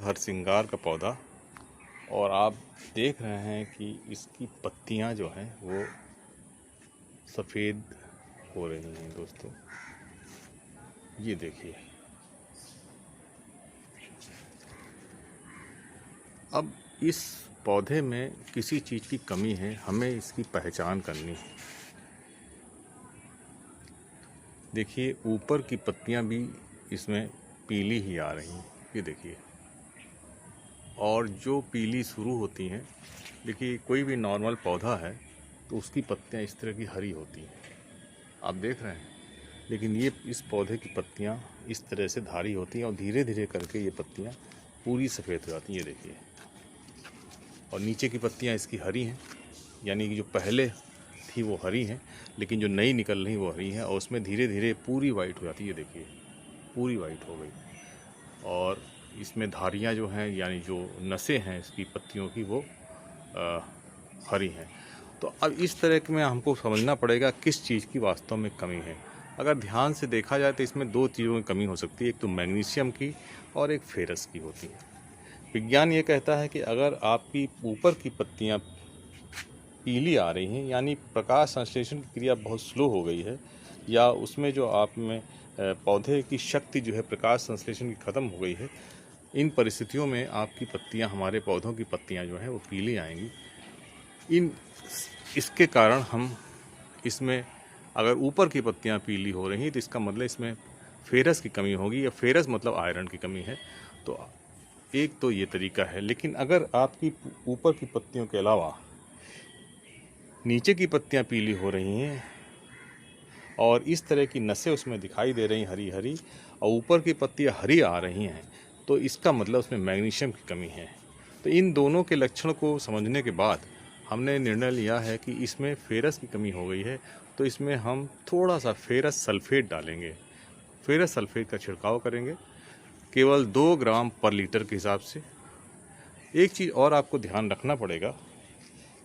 हरसिंगार का पौधा, और आप देख रहे हैं कि इसकी पत्तियां जो हैं वो सफ़ेद हो रही हैं दोस्तों। ये देखिए, अब इस पौधे में किसी चीज़ की कमी है, हमें इसकी पहचान करनी है। देखिए, ऊपर की पत्तियां भी इसमें पीली ही आ रही हैं, ये देखिए। और जो पीली शुरू होती हैं, देखिए कोई भी नॉर्मल पौधा है तो उसकी पत्तियां इस तरह की हरी होती हैं, आप देख रहे हैं। लेकिन ये इस पौधे की पत्तियां इस तरह से धारी होती हैं और धीरे धीरे करके ये पत्तियां पूरी सफ़ेद हो जाती हैं, ये देखिए। और नीचे की पत्तियां इसकी हरी हैं, यानी कि जो पहले थी वो हरी हैं, लेकिन जो नई निकल रही वो हरी हैं, और उसमें धीरे धीरे पूरी वाइट हो जाती है, ये देखिए पूरी वाइट हो गई। और इसमें धारियाँ जो हैं, यानी जो नसें हैं इसकी पत्तियों की, वो हरी हैं। तो अब इस तरह के में हमको समझना पड़ेगा किस चीज़ की वास्तव में कमी है। अगर ध्यान से देखा जाए तो इसमें दो चीज़ों की कमी हो सकती है, एक तो मैग्नीशियम की और एक फेरस की होती है। विज्ञान ये कहता है कि अगर आपकी ऊपर की पत्तियां पीली आ रही हैं, यानी प्रकाश संश्लेषण की क्रिया बहुत स्लो हो गई है, या उसमें जो आप में पौधे की शक्ति जो है प्रकाश संश्लेषण की ख़त्म हो गई है, इन परिस्थितियों में आपकी पत्तियां, हमारे पौधों की पत्तियां जो हैं वो पीली आएंगी। इसके कारण हम इसमें, अगर ऊपर की पत्तियां पीली हो रही हैं तो इसका मतलब इसमें फेरस की कमी होगी, या फेरस मतलब आयरन की कमी है। तो एक तो ये तरीका है। लेकिन अगर आपकी ऊपर की पत्तियों के अलावा नीचे की पत्तियां पीली हो रही हैं और इस तरह की नसें उसमें दिखाई दे रही हरी हरी, और ऊपर की पत्तियां हरी आ रही हैं, तो इसका मतलब उसमें मैग्नीशियम की कमी है। तो इन दोनों के लक्षण को समझने के बाद हमने निर्णय लिया है कि इसमें फेरस की कमी हो गई है, तो इसमें हम थोड़ा सा फेरस सल्फेट डालेंगे। फेरस सल्फेट का छिड़काव करेंगे केवल 2 ग्राम पर लीटर के हिसाब से। एक चीज़ और आपको ध्यान रखना पड़ेगा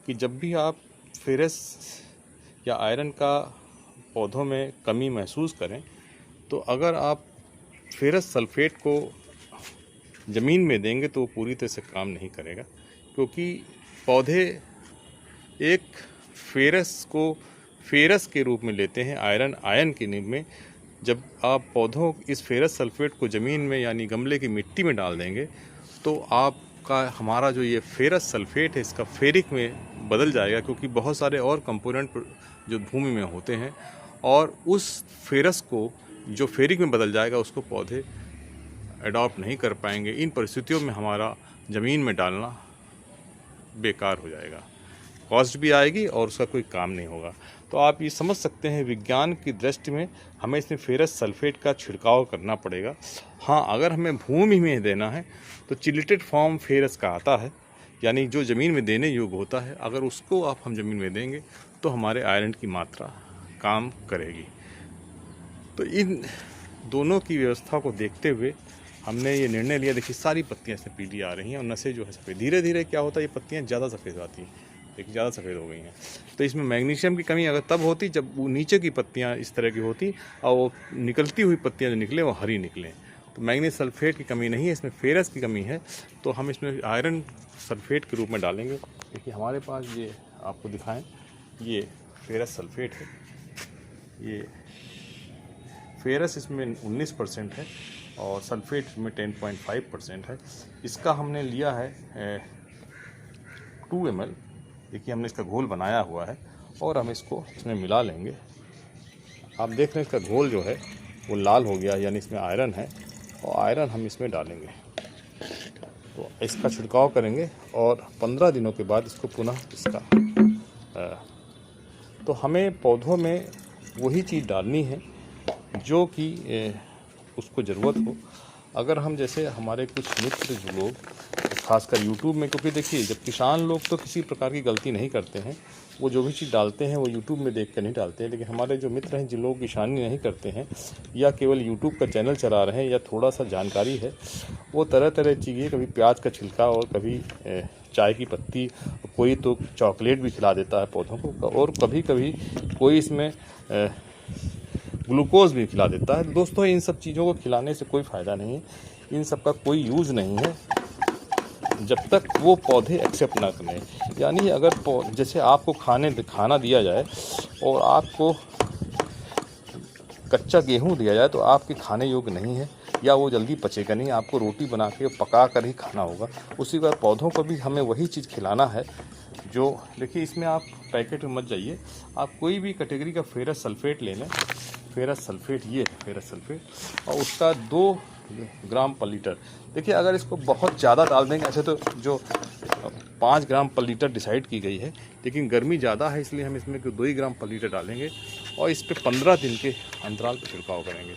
कि जब भी आप फेरस या आयरन का पौधों में कमी महसूस करें, तो अगर आप फेरस सल्फेट को ज़मीन में देंगे तो वो पूरी तरह से काम नहीं करेगा, क्योंकि पौधे एक फेरस को फेरस के रूप में लेते हैं, आयरन आयन के रूप में। जब आप पौधों इस फेरस सल्फेट को ज़मीन में यानी गमले की मिट्टी में डाल देंगे, तो आपका हमारा जो ये फेरस सल्फेट है इसका फेरिक में बदल जाएगा, क्योंकि बहुत सारे और कंपोनेंट जो भूमि में होते हैं, और उस फेरस को जो फेरिक में बदल जाएगा उसको पौधे अडॉप्ट नहीं कर पाएंगे। इन परिस्थितियों में हमारा ज़मीन में डालना बेकार हो जाएगा, कॉस्ट भी आएगी और उसका कोई काम नहीं होगा। तो आप ये समझ सकते हैं, विज्ञान की दृष्टि में हमें इसमें फेरस सल्फेट का छिड़काव करना पड़ेगा। हाँ, अगर हमें भूमि में देना है तो चिलेटेड फॉर्म फेरस का आता है, यानी जो ज़मीन में देने योग्य होता है, अगर उसको आप हम ज़मीन में देंगे तो हमारे आयरन की मात्रा काम करेगी। तो इन दोनों की व्यवस्था को देखते हुए हमने ये निर्णय लिया। देखिए, सारी पत्तियाँ इसमें पीली आ रही हैं और नसें जो है सफ़ेद। धीरे धीरे क्या होता है, ये पत्तियाँ ज़्यादा सफ़ेद आती हैं। देखिए, ज़्यादा सफ़ेद हो गई हैं। तो इसमें मैग्नीशियम की कमी अगर तब होती जब वो नीचे की पत्तियाँ इस तरह की होती और वो निकलती हुई पत्तियाँ जो निकले वो हरी निकलें। तो मैग्नीज सल्फेट की कमी नहीं है, इसमें फेरस की कमी है। तो हम इसमें आयरन सल्फेट के रूप में डालेंगे। देखिए, हमारे पास ये आपको दिखाएँ, ये फेरस सल्फेट है। ये फेरस इसमें 19% है और सल्फेट में 10.5% है। इसका हमने लिया है 2 ml। देखिए, हमने इसका घोल बनाया हुआ है और हम इसको इसमें मिला लेंगे। आप देख रहे हैं इसका घोल जो है वो लाल हो गया, यानी इसमें आयरन है, और आयरन हम इसमें डालेंगे। तो इसका छिड़काव करेंगे और 15 दिनों के बाद इसको पुनः तो हमें पौधों में वही चीज़ डालनी है जो कि उसको ज़रूरत हो। अगर हम, जैसे हमारे कुछ मित्र जो लोग खासकर यूट्यूब में, क्योंकि देखिए जब किसान लोग तो किसी प्रकार की गलती नहीं करते हैं, वो जो भी चीज़ डालते हैं वो यूट्यूब में देख कर नहीं डालते हैं। लेकिन हमारे जो मित्र हैं, जिन लोग किसानी नहीं करते हैं या केवल यूट्यूब का चैनल चला रहे हैं या थोड़ा सा जानकारी है, वो तरह तरह चीज़ें, कभी प्याज का छिलका और कभी चाय की पत्ती, कोई तो चॉकलेट भी खिला देता है पौधों को, और कभी कभी कोई इसमें ग्लूकोज भी खिला देता है। दोस्तों, इन सब चीज़ों को खिलाने से कोई फ़ायदा नहीं है, इन सब का कोई यूज़ नहीं है। जब तक वो पौधे एक्सेप्ट ना करें। यानी अगर जैसे आपको खाना दिया जाए और आपको कच्चा गेहूँ दिया जाए तो आपके खाने योग्य नहीं है, या वो जल्दी पचेगा नहीं, आपको रोटी बना के पका कर ही खाना होगा। उसी प्रकार पौधों को भी हमें वही चीज़ खिलाना है जो, देखिए इसमें आप पैकेट में मत जाइए, आप कोई भी कैटेगरी का फेरस सल्फेट ले लें, फेरस सल्फेट, ये फेरस सल्फेट, और उसका 2 ग्राम पर लीटर। देखिए अगर इसको बहुत ज़्यादा डाल देंगे, ऐसे तो जो 5 ग्राम पर लीटर डिसाइड की गई है, लेकिन गर्मी ज़्यादा है इसलिए हम इसमें 2 ही ग्राम पर लीटर डालेंगे और इस पर 15 दिन के अंतराल पर छिड़काव करेंगे।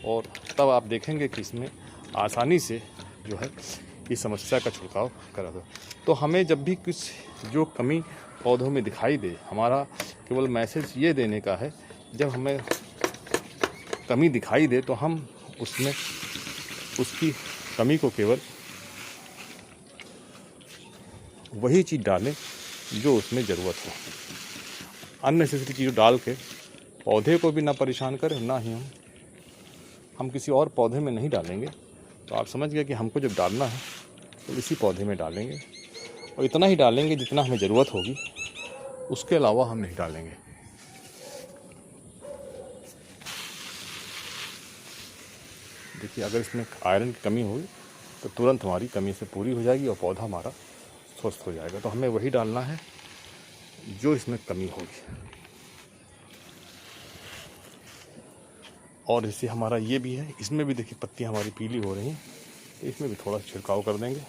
और तब आप देखेंगे कि इसमें आसानी से जो है इस समस्या का छिड़काव करा दो। तो हमें जब भी कुछ जो कमी पौधों में दिखाई दे, हमारा केवल मैसेज ये देने का है, जब हमें कमी दिखाई दे तो हम उसमें उसकी कमी को केवल वही चीज़ डालें जो उसमें ज़रूरत हो। अननेसेसरी चीज़ डाल के पौधे को भी ना परेशान करें, ना ही हम किसी और पौधे में नहीं डालेंगे। तो आप समझ गए कि हमको जब डालना है तो इसी पौधे में डालेंगे, और इतना ही डालेंगे जितना हमें ज़रूरत होगी, उसके अलावा हम नहीं डालेंगे। देखिए अगर इसमें आयरन की कमी हुई तो तुरंत हमारी कमी से पूरी हो जाएगी और पौधा हमारा स्वस्थ हो जाएगा। तो हमें वही डालना है जो इसमें कमी होगी। और जैसे हमारा ये भी है, इसमें भी देखिए पत्तियां हमारी पीली हो रही हैं, तो इसमें भी थोड़ा छिड़काव कर देंगे,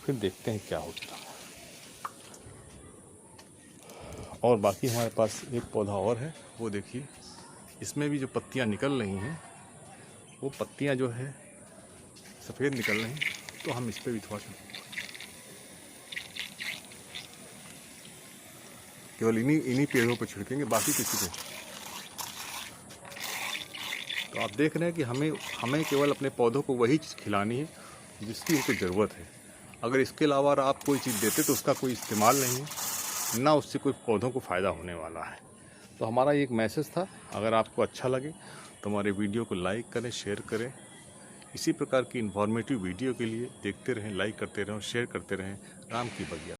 फिर देखते हैं क्या होता है। और बाकी हमारे पास एक पौधा और है, वो देखिए इसमें भी जो पत्तियां निकल रही हैं, वो पत्तियां जो है सफ़ेद निकल रही हैं, तो हम इस पर भी थोड़ा केवल इन्हीं पेड़ों पर छिड़केंगे, बाकी किसी पे। तो आप देख रहे हैं कि हमें केवल अपने पौधों को वही चीज़ खिलानी है जिसकी उनको ज़रूरत है। अगर इसके अलावा आप कोई चीज़ देते तो उसका कोई इस्तेमाल नहीं है, ना उससे कोई पौधों को फ़ायदा होने वाला है। तो हमारा एक मैसेज था। अगर आपको अच्छा लगे तो हमारे वीडियो को लाइक करें, शेयर करें। इसी प्रकार की इन्फॉर्मेटिव वीडियो के लिए देखते रहें, लाइक करते रहें और शेयर करते रहें। राम की बगिया।